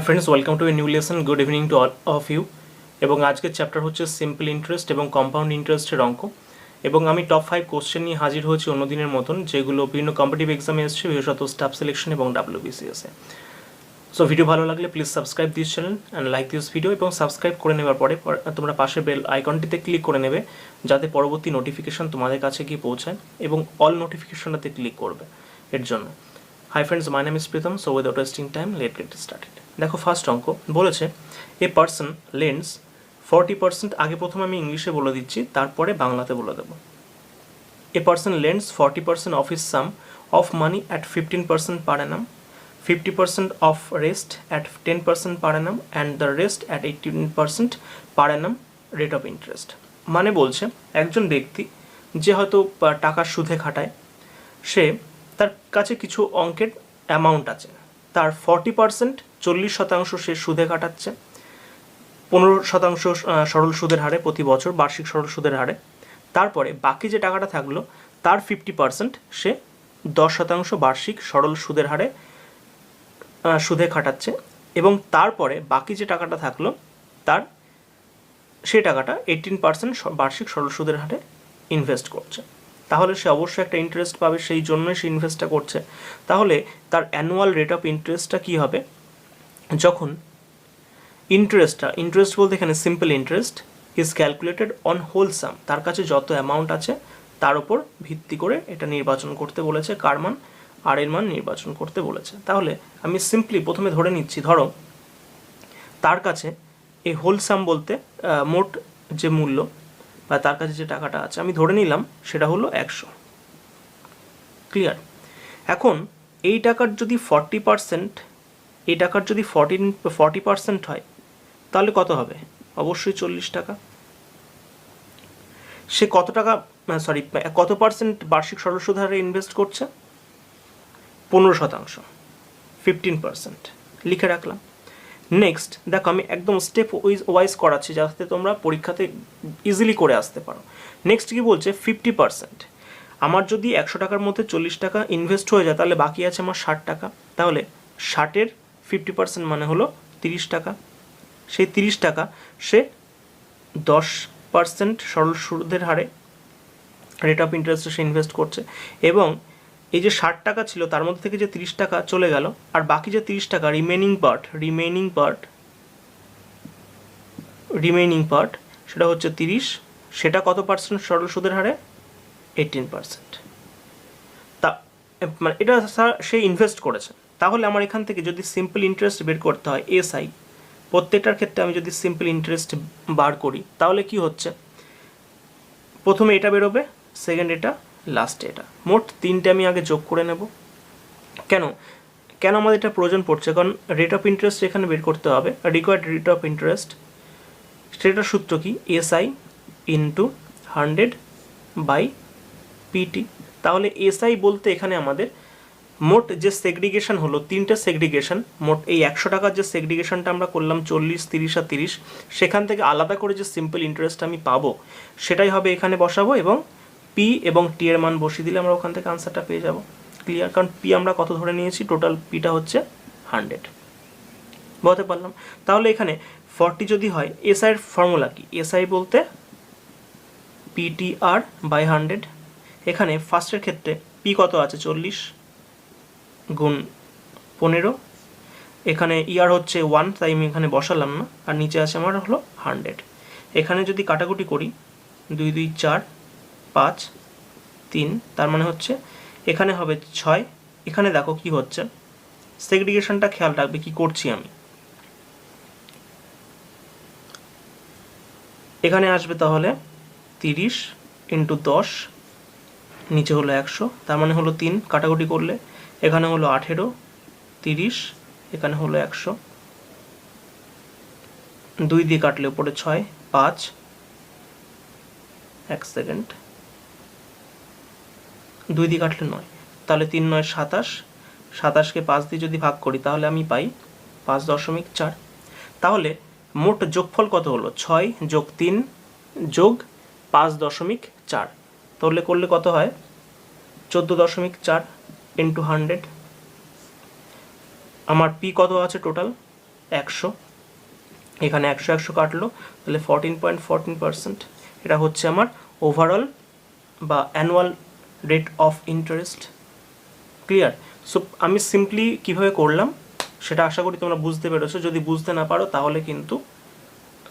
High friends, welcome to a new lesson. Good evening to all of you. এবং আজকের chapter হচ্ছে simple interest এবং compound ইন্টারেস্টের অঙ্ক। এবং আমি টপ 5 কোশ্চেন নিয়ে হাজির হয়েছি অন্যদিনের মতন, যেগুলো বিভিন্ন কম্পিটিভ এক্সামে এসেছে, বিশেষত স্টাফ সিলেকশন এবং ডাব্লিউবিসিএসে। সো ভিডিও ভালো লাগলে please subscribe this channel and like this video. এবং সাবস্ক্রাইব করে নেওয়ার পরে তোমরা পাশে বেল আইকনটিতে ক্লিক করে নেবে, যাতে পরবর্তী নোটিফিকেশন তোমাদের কাছে গিয়ে পৌঁছায়, এবং অল নোটিফিকেশনটাতে ক্লিক করবে এর জন্য। Hi friends, my name is Pritam. So without wasting time let get started. দেখো, ফার্স্ট অঙ্ক বলেছে এ পার্সন লেন্ডস 40%। আগে প্রথমে আমি ইংলিশে বলে দিচ্ছি, তারপরে বাংলাতে বলে দেবো। A person lends 40% of his sum of money at 15% per annum, 50% of rest at 10% per annum, and the rest at 18% per annum rate of interest. মানে বলছে একজন ব্যক্তি যে হয়তো টাকার সুদে খাটায়, সে তার কাছে কিছু অঙ্কের অ্যামাউন্ট আছে, তার 40% 40% সে সুদে কাটাচ্ছে, 15% সরল সুদের হারে প্রতি বছর, বার্ষিক সরল সুদের হারে। তারপরে বাকি যে টাকাটা থাকলো তার 50% সে 10% বার্ষিক সরল সুদের হারে সুদে খাটাচ্ছে, এবং তারপরে বাকি যে টাকাটা থাকলো তার সেই টাকাটা 18% বার্ষিক সরল সুদের হারে ইনভেস্ট করছে। তাহলে সে অবশ্যই একটা ইন্টারেস্ট পাবে, সেই জন্যই সে ইনভেস্টটা করছে। তাহলে তার অ্যানুয়াল রেট অফ ইন্টারেস্টটা কী হবে? যখন ইন্টারেস্ট বলতে এখানে simple interest is calculated on whole sum, তার কাছে যত অ্যামাউন্ট আছে তার উপর ভিত্তি করে এটা নির্বাচন করতে বলেছে, কার মান? আর এর মান নির্বাচন করতে বলেছে। তাহলে আমি সিম্পলি প্রথমে ধরে নিচ্ছি, ধরো তার কাছে এই হোল সাম বলতে মোট যে মূল্য বা তার কাছে যে টাকাটা আছে, আমি ধরে নিলাম সেটা হলো 100। ক্লিয়ার? এখন এই টাকার যদি 40%, এই টাকার যদি 40% হয়, তাহলে কত হবে? অবশ্যই 40 টাকা। সে কত পার্সেন্ট বার্ষিক সরল সুদ হারে ইনভেস্ট করছে? 15%, 15%। লিখে রাখলাম। নেক্সট দেখো, আমি একদম স্টেপ ওয়াইজ করাচ্ছি যাতে তোমরা পরীক্ষাতে ইজিলি করে আসতে পারো। নেক্সট কি বলছে? 50%। আমার যদি 100 টাকার মধ্যে 40 টাকা ইনভেস্ট হয়ে যায়, তাহলে বাকি আছে আমার 60 টাকা। তাহলে 60-এর 50% মানে হলো 30 টাকা। সেই 30 টাকা সে 10% সরল সুদের হারে রেট অফ ইন্টারেস্টে সে ইনভেস্ট করছে, এবং এই যে 60 টাকা ছিল তার মধ্যে থেকে যে 30 টাকা চলে গেল, আর বাকি যে 30 টাকা রিমেইনিং পার্ট সেটা হচ্ছে 30। সেটা কত পার্সেন্ট সরল সুদের হারে? 18%। তা মানে এটা সে ইনভেস্ট করেছে। তাহলে আমার এখান থেকে যদি সিম্পল ইন্টারেস্ট বের করতে হয়, এসআই, প্রত্যেকটার ক্ষেত্রে আমি যদি সিম্পল ইন্টারেস্ট বার করি, তাহলে কি হচ্ছে? প্রথমে এটা বেরোবে, সেকেন্ড এটা, লাস্টে এটা। মোট 3টে আমি আগে যোগ করে নেব। কেন আমাদের এটা প্রয়োজন পড়ছে? কারণ রেট অফ ইন্টারেস্ট এখানে বের করতে হবে, রিকোয়ার্ড রেট অফ ইন্টারেস্ট। সেটার সূত্র কি? এসআই ইন্টু 100/পিটি। তাহলে এসআই বলতে এখানে আমাদের মোট যে সেগ্রিগেশন হলো, 3টে সেগ্রিগেশন, মোট এই 100 টাকার যে সেগ্রিগেশনটা আমরা করলাম 40, 30 আর 30, সেখান থেকে আলাদা করে যে সিম্পল ইন্টারেস্ট আমি পাবো সেটাই হবে এখানে বসাবো, এবং পি এবং টি এর মান বসিয়ে দিলে আমরা ওখান থেকে আনসারটা পেয়ে যাব। ক্লিয়ার? কারণ পি আমরা কত ধরে নিয়েছি, টোটাল পিটা হচ্ছে 100। বলতে পারলাম। তাহলে এখানে 40 যদি হয়, এসআই এর ফর্মুলা কি? এসআই বলতে PTR/100। এখানে ফার্স্টের ক্ষেত্রে পি কত আছে? 40 গুণ 15। এখানে ইয়ার হচ্ছে 1, তাই আমি এখানে বসালাম না, আর নিচে আছে আমার হলো 100। এখানে যদি কাটাকুটি করি, 2 2 4 5 3, তার মানে হচ্ছে এখানে হবে 6। এখানে দেখো কি হচ্ছে, সেগ্রিগেশনটা খেয়াল রাখবে কি করছি আমি। এখানে আসবে তাহলে 30 ইন্টু 10, নিচে হলো 100, তার মানে হলো 3। কাটাকুটি করলে এখানে হলো 18, 30, এখানে হলো 100, 2 দিয়ে কাটলে উপরে 6, 5, 1 সেকেন্ড, 2 দিয়ে কাটলে 9, তাহলে 3 9 27, 27কে 5 দিয়ে যদি ভাগ করি তাহলে আমি পাই 5.4। তাহলে মোট যোগফল কত হলো? 6 যোগ 3 যোগ 5.4। তাহলে করলে কত হয়? 14.4 ইন্টু 100। আমার পি কত আছে টোটাল? 100, এখানে 100 কাটলো, তাহলে 14.14%। এটা হচ্ছে আমার ওভারঅল বা annual rate of interest. Clear? So আমি সিম্পলি কীভাবে করলাম সেটা আশা করি তোমরা বুঝতে পেরেছো। যদি বুঝতে না পারো তাহলে কিন্তু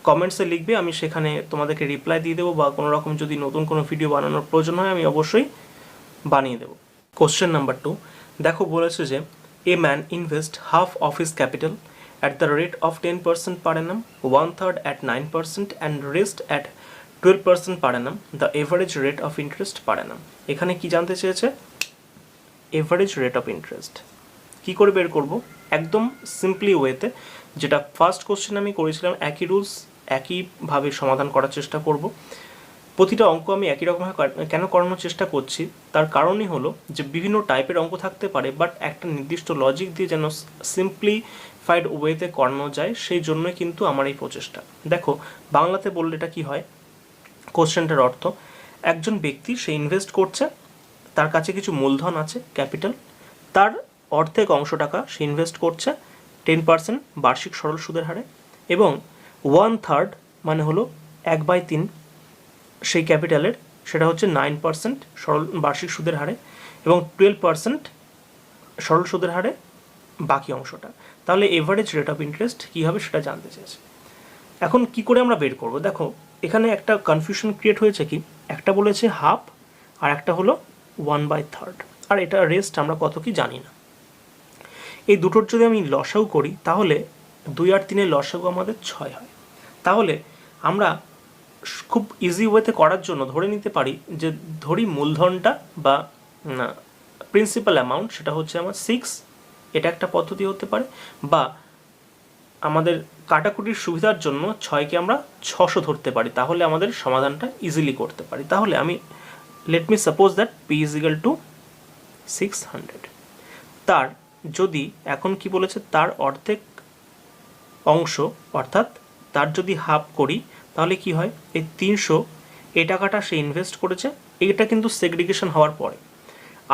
কমেন্টসে লিখবে, আমি সেখানে তোমাদেরকে রিপ্লাই দিয়ে দেবো, বা কোনো রকম যদি নতুন কোনো ভিডিও বানানোর প্রয়োজন হয় আমি অবশ্যই বানিয়ে দেবো। কোশ্চেন নাম্বার 2 দেখো, বলেছে যে a man invest half of his capital at the rate of 10% per annum, 1/3 at 9% and rest at 12% per annum, the average rate of interest per annum। এখানে কি জানতে চেয়েছে? Average rate of interest. কী করে বের করব? একদম সিম্পলি ওয়েতে, যেটা ফার্স্ট কোশ্চেন আমি করেছিলাম, একই রুলস একইভাবে সমাধান করার চেষ্টা করব। প্রতিটা অঙ্ক আমি একই রকমভাবে কেন করানোর চেষ্টা করছি, তার কারণই হলো যে বিভিন্ন টাইপের অঙ্ক থাকতে পারে, বাট একটা নির্দিষ্ট লজিক দিয়ে যেন সিম্পলিফাইড ওয়েতে করানো যায়, সেই জন্যই কিন্তু আমার এই প্রচেষ্টা। দেখো, বাংলাতে বললে এটা কী হয়, কোশ্চেনটার অর্থ, একজন ব্যক্তি সে ইনভেস্ট করছে, তার কাছে কিছু মূলধন আছে, ক্যাপিটাল, তার অর্ধেক অংশ টাকা সে ইনভেস্ট করছে 10% বার্ষিক সরল সুদের হারে, এবং 1/3 মানে হলো 1/3 সেই ক্যাপিটালের, সেটা হচ্ছে 9% সরল বার্ষিক সুদের হারে, এবং 12% সরল সুদের হারে বাকি অংশটা। তাহলে এভারেজ রেট অফ ইন্টারেস্ট কী হবে সেটা জানতে চেয়েছে। এখন কি করে আমরা বের করব? দেখো, এখানে একটা কনফিউশন ক্রিয়েট হয়েছে, কি একটা বলেছে হাফ আর একটা হলো 1/3, আর এটা রেস্ট আমরা কত কি জানি না। এই দুটোর যদি আমি লসাগু করি তাহলে 2 আর 3 লসাগু আমাদের 6 হয়। তাহলে আমরা খুব ইজি ওয়েতে করার জন্য ধরে নিতে পারি যে, ধরি মূলধনটা বা প্রিন্সিপাল অ্যামাউন্ট সেটা হচ্ছে আমার 6, এটা একটা পদ্ধতি হতে পারে, বা আমাদের কাটাকুটির সুবিধার জন্য 6কে আমরা 600 ধরতে পারি, তাহলে আমাদের সমাধানটা ইজিলি করতে পারি। তাহলে আমি let me suppose that P is equal to 600। তার যদি এখন কি বলেছে, তার অর্ধেক অংশ, অর্থাৎ তার যদি হাফ করি তাহলে কি হয়, এই 300 এই টাকাটা সে ইনভেস্ট করেছে, এইটা কিন্তু সেগ্রিগেশন হওয়ার পরে।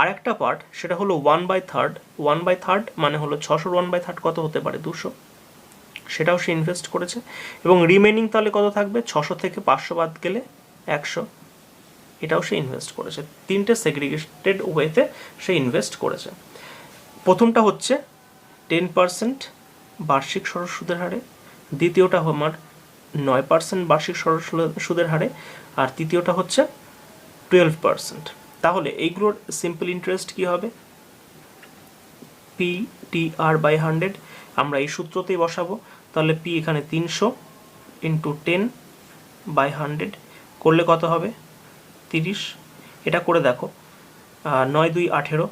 আর একটা পার্ট সেটা হলো 1/3, 1/3 মানে হলো 600 1/3 কত হতে পারে, 200, সেটাও সে ইনভেস্ট করেছে, এবং রিমেনিং তাহলে কত থাকবে, 600 থেকে 500 বাদ গেলে 100, এটাও সে ইনভেস্ট করেছে। তিনটে সেগ্রিগেটেড ওয়েতে সে ইনভেস্ট করেছে। প্রথমটা হচ্ছে 10% বার্ষিক সরল সুদের হারে, দ্বিতীয়টা আমার 9% বার্ষিক সরল সুদের হারে, আর তৃতীয়টা হচ্ছে 12%। তাহলে এইগুলোর সিম্পল ইন্টারেস্ট কী হবে, PTR/100, আমরা এই সূত্রতেই বসাবো। তাহলে পি এখানে 300 ইন্টু 10/100 করলে কত হবে, 30। এটা করে দেখো, 9 2 18,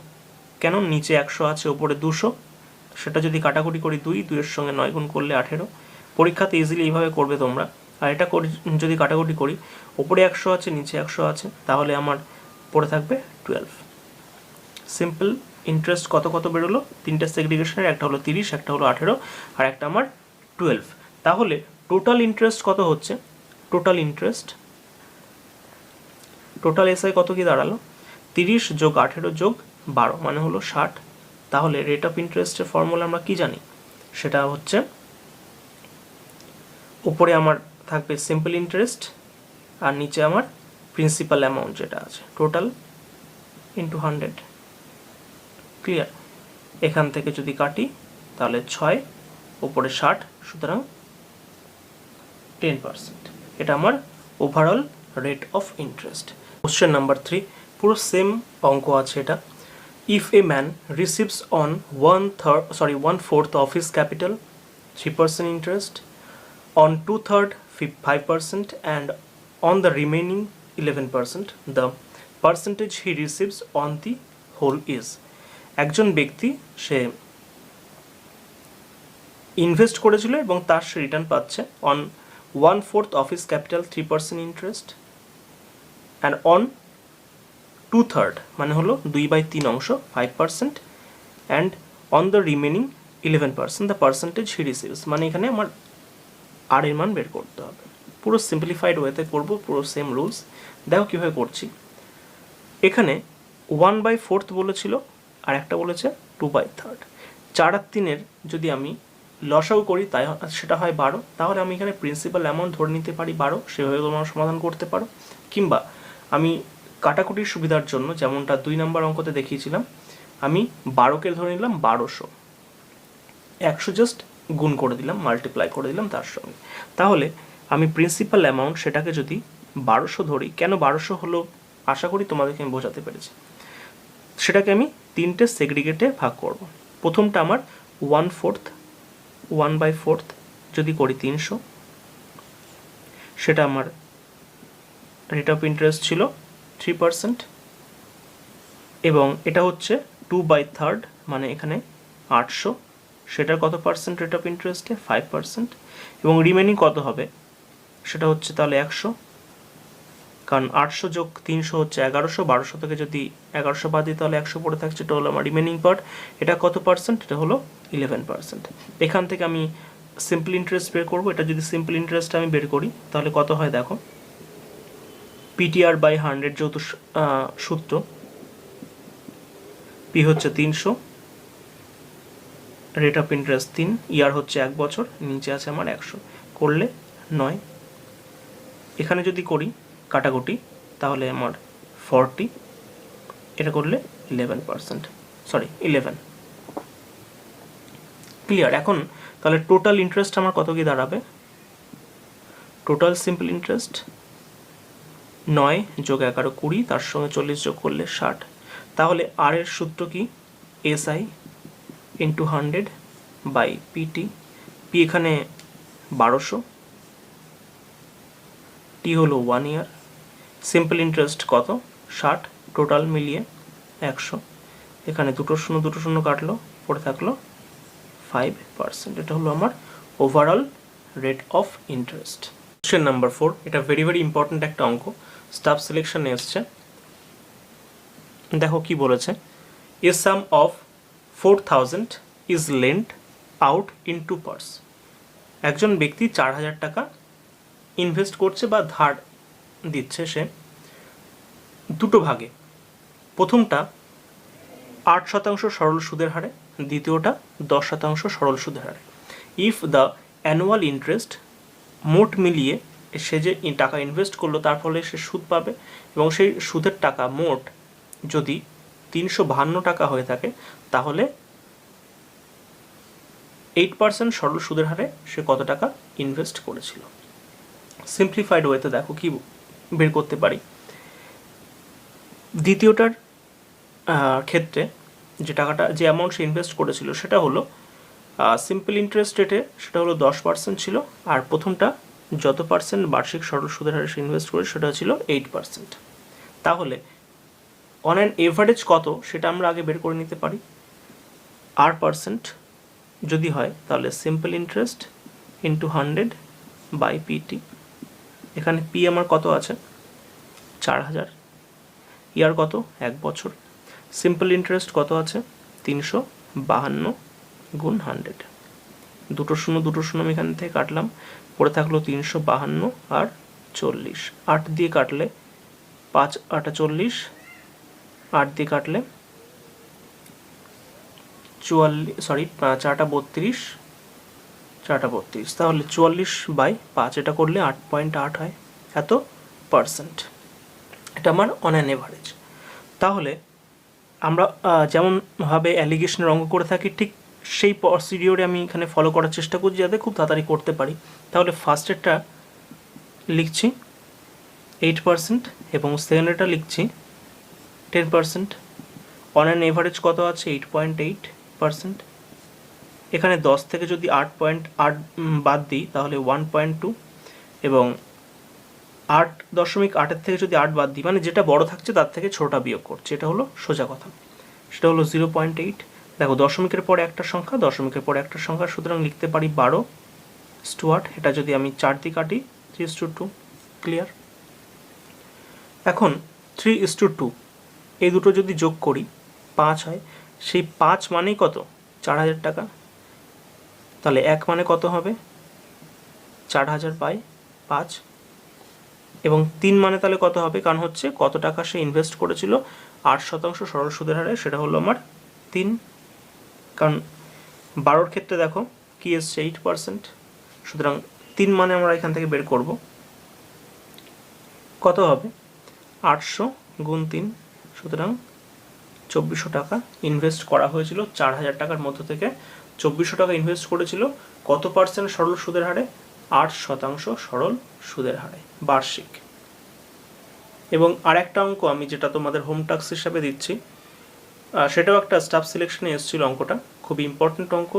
কেন নিচে 100 আছে ওপরে 200, সেটা যদি কাটাকুটি করি 2-2 এর সঙ্গে 9 গুণ করলে 18। পরীক্ষাতে ইজিলি এইভাবে করবে তোমরা। আর এটা যদি কাটাকুটি করি, ওপরে 100 আছে নিচে 100 আছে, তাহলে আমার পড়ে থাকবে 12। সিম্পল ইন্টারেস্ট কত কত বেরোলো, তিনটে সেগ্রিগেশনের, একটা হলো 30, একটা হলো 18, আর একটা আমার 12। তাহলে টোটাল ইন্টারেস্ট কত হচ্ছে, টোটাল ইন্টারেস্ট, টোটাল এসআই কত কি দাঁড়ালো, 30 যোগ 18 যোগ 12 মানে হলো 60। তাহলে রেট অফ ইন্টারেস্টের ফর্মুলা আমরা কি জানি, সেটা হচ্ছে উপরে আমার থাকবে সিম্পল ইন্টারেস্ট, আর নিচে আমার প্রিন্সিপাল অ্যামাউন্ট যেটা আছে, টোটাল ইন্টু 100। ক্লিয়ার? এখান থেকে যদি কাটি তাহলে 6, উপরে 60, সুতরাং 10%। এটা আমার overall rate of interest. Question number 3 পুরো সেম অঙ্ক আছে এটা। If a man receives on 1/4 of his capital 3% interest, on 2/3 5%, and on the remaining 11%, the percentage he receives on the whole is। একজন ব্যক্তি সে ইনভেস্ট করেছিল এবং তার সে রিটার্ন পাচ্ছে on 1/4 of his capital 3% interest, and on 2/3 মানে হলো 2/3 অংশ 5%, and on the remaining 11% the percentage he receives। মানে এখানে আমার আর এর মান বের করতে হবে। পুরো সিম্পলিফাইড ওয়েতে করব, পুরো সেম রুলস। দেখো কীভাবে করছি। এখানে 1/4 বলেছিল, আর একটা বলেছে 2/3। 4 আর 3-এর যদি আমি লসাও করি তাই সেটা হয় 12, তাহলে আমি এখানে প্রিন্সিপাল অ্যামাউন্ট ধরে নিতে পারি 12, সেভাবে তোমরা সমাধান করতে পারো। কিংবা আমি কাটাকুটির সুবিধার জন্য যেমনটা 2 নম্বর অঙ্কতে দেখিয়েছিলাম, আমি 12কে ধরে নিলাম 1200, 100 জাস্ট গুণ করে দিলাম, মাল্টিপ্লাই করে দিলাম তার সঙ্গে। তাহলে আমি প্রিন্সিপাল অ্যামাউন্ট সেটাকে যদি 1200 ধরি, কেন 1200 হলো আশা করি তোমাদেরকে আমি বোঝাতে পেরেছি। সেটাকে আমি 3টে সেগ্রিগেটে ভাগ করব। প্রথমটা আমার 1/4, 1/4 যদি করি 300, সেটা আমার রেট অফ ইন্টারেস্ট ছিল 3%, এবং এটা হচ্ছে 2/3 মানে এখানে 800, সেটার কত পার্সেন্ট রেট অফ ইন্টারেস্টে? 5%, এবং রিমেনিং কত হবে সেটা হচ্ছে তাহলে 100, কারণ 800 যোগ 300 হচ্ছে 1100, 1200 থেকে যদি 1100 বাদ দিই তাহলে 100 পড়ে থাকছে, এটা হলো আমার রিমেনিং পার্ট। এটা কত পার্সেন্ট? এটা হলো 11%। এখান থেকে আমি সিম্পল ইন্টারেস্ট বের করবো। এটা যদি সিম্পল ইন্টারেস্ট আমি বের করি তাহলে কত হয় দেখো, PTR/100 যেহেতু সূত্র, পি হচ্ছে 300, রেট অফ ইন্টারেস্ট 3, ইয়ার হচ্ছে 1 বছর, নিচে আছে আমার 100, করলে 9। এখানে যদি করি কাটাকুটি তাহলে আমার 40, এটা করলে 11%, সরি 11। ক্লিয়ার? এখন তাহলে টোটাল ইন্টারেস্ট আমার কত কি দাঁড়াবে? টোটাল সিম্পল ইন্টারেস্ট 9 যোগ 11 20, তার সঙ্গে 40 যোগ করলে 60। তাহলে আর এর সূত্র কি? SI into 100/PT। পি এখানে 1200, টি হলো 1 ইয়ার, সিম্পল ইন্টারেস্ট কত? 60, টোটাল মিলিয়ে 100, এখানে দুটো শূন্য কাটলো, পড়ে থাকলো 5%। এটা হলো আমার overall rate of interest. Question number 4, এটা ভেরি ভেরি ইম্পর্ট্যান্ট একটা অঙ্ক, স্টাফ সিলেকশনে এসছে। দেখো কি বলেছে, a sum of 4000 is lent out in 2 parts. একজন ব্যক্তি 4000 টাকা ইনভেস্ট করছে বা ধার দিচ্ছে সে দুটো ভাগে। প্রথমটা 8% সরল সুদের হারে, দ্বিতীয়টা 10% সরল সুদের হারে। ইফ দ্য অ্যানুয়াল ইন্টারেস্ট, মোট মিলিয়ে সে যে টাকা ইনভেস্ট করলো তার ফলে সে সুদ পাবে, এবং সেই সুদের টাকা মোট যদি 352 টাকা হয়ে থাকে তাহলে 8% সরল সুদের হারে সে কত টাকা ইনভেস্ট করেছিল। সিম্পলিফাইড ওয়েতে দেখো কি বের করতে পারি। দ্বিতীয়টার ক্ষেত্রে যে টাকাটা, যে অ্যামাউন্ট সে ইনভেস্ট করেছিল সেটা হলো সিম্পল ইন্টারেস্ট রেটে সেটা হলো 10% ছিল, আর প্রথমটা যত পার্সেন্ট বার্ষিক সরল সুদের হারে সে ইনভেস্ট করে সেটা ছিল 8%। তাহলে অন অ্যান এভারেজ কত সেটা আমরা আগে বের করে নিতে পারি। R% যদি হয় তাহলে সিম্পল ইন্টারেস্ট ইন্টু 100/PT। এখানে পি আমার কত আছে? 4000, ইয়ার কত? 1 বছর। সিম্পল ইন্টারেস্ট কত আছে? 352 গুণ 100, দুটো শূন্য আমি এখান থেকে কাটলাম, পড়ে থাকলো 352 আর 40, 8 দিয়ে কাটলে 5 8 40, 8 দিয়ে কাটলে 44, সরি 4 32, 4 32, তাহলে 44/5, এটা করলে 8.8 হয়, এত পার্সেন্ট। এটা আমার অন অ্যান এভারেজ। তাহলে আমরা যেমনভাবে অ্যালিগেশনের অঙ্ক করে থাকি ঠিক সেই প্রসিডিওরে আমি এখানে ফলো করার চেষ্টা করছি যাতে খুব তাড়াতাড়ি করতে পারি। তাহলে ফার্স্টেরটা লিখছি 8% এবং সেকেন্ডেরটা লিখছি 10%। অন অ্যান এভারেজ কত আছে? 8.8%। এখানে 10 থেকে যদি 8.8 বাদ দিই তাহলে 1.2, এবং 8.8 থেকে যদি 8 বাদ দিই, মানে যেটা বড় থাকছে তার থেকে ছোটটা বিয়োগ করছে, এটা হলো সোজা কথা। সেটা হলো 0.8। দেখো দশমিকের পরে একটা সংখ্যা, দশমিকের পরে একটা সংখ্যা, সুতরাং লিখতে পারি 12/8। এটা যদি আমি 4 দিয়ে কাটি 3:2, ক্লিয়ার? এখন 3:2 এই দুটো যদি যোগ করি 5 হয়, সেই 5 মানেই কত? 4000 টাকা। তাহলে 1 মানে কত হবে? 4000/5, এবং 3 মানে তাহলে কত হবে? কারণ হচ্ছে কত টাকা সে ইনভেস্ট করেছিল 8% সরল সুদের হারে, সেটা হলো আমার 3। কারণ 12 ক্ষেত্রে দেখো কি এসছে 8%, সুতরাং 3 মানে আমরা এখান থেকে বের করব কত হবে 800 গুণ 3, সুতরাং 2400 টাকা ইনভেস্ট করা হয়েছিল 4000 টাকার মধ্য থেকে। 2400 টাকা ইনভেস্ট করেছিল কত পার্সেন্ট সরল সুদের হারে? 8% সরল সুদের হারে বার্ষিক। এবং আরেকটা অঙ্ক আমি যেটা তোমাদের হোম টাস্ক হিসাবে দিচ্ছি, সেটাও একটা স্টাফ সিলেকশনে এসেছিল অঙ্কটা, খুবই ইম্পর্টেন্ট অঙ্ক।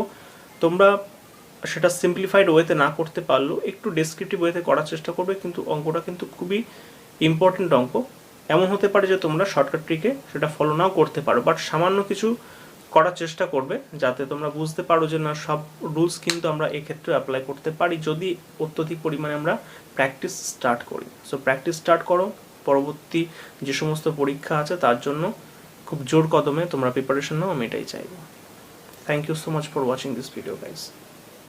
তোমরা সেটা সিম্পলিফাইড ওয়েতে না করতে পারলেও একটু ডেসক্রিপটিভ ওয়েতে করার চেষ্টা করবে, কিন্তু অঙ্কটা কিন্তু খুবই ইম্পর্টেন্ট অঙ্ক। এমন হতে পারে যে তোমরা শর্টকাট ট্রিকে সেটা ফলো নাও করতে পারো, বাট সামান্য কিছু করার চেষ্টা করবে যাতে তোমরা বুঝতে পারো যে না সব রুলস কিন্তু আমরা এক্ষেত্রে অ্যাপ্লাই করতে পারি যদি অত্যধিক পরিমাণে আমরা প্র্যাকটিস স্টার্ট করি। সো প্র্যাকটিস স্টার্ট করো, পরবর্তী যে সমস্ত পরীক্ষা আছে তার জন্য খুব জোর কদমে তোমরা প্রিপারেশন নাও, আমি এটাই চাইবো। Thank you so much for watching this video guys.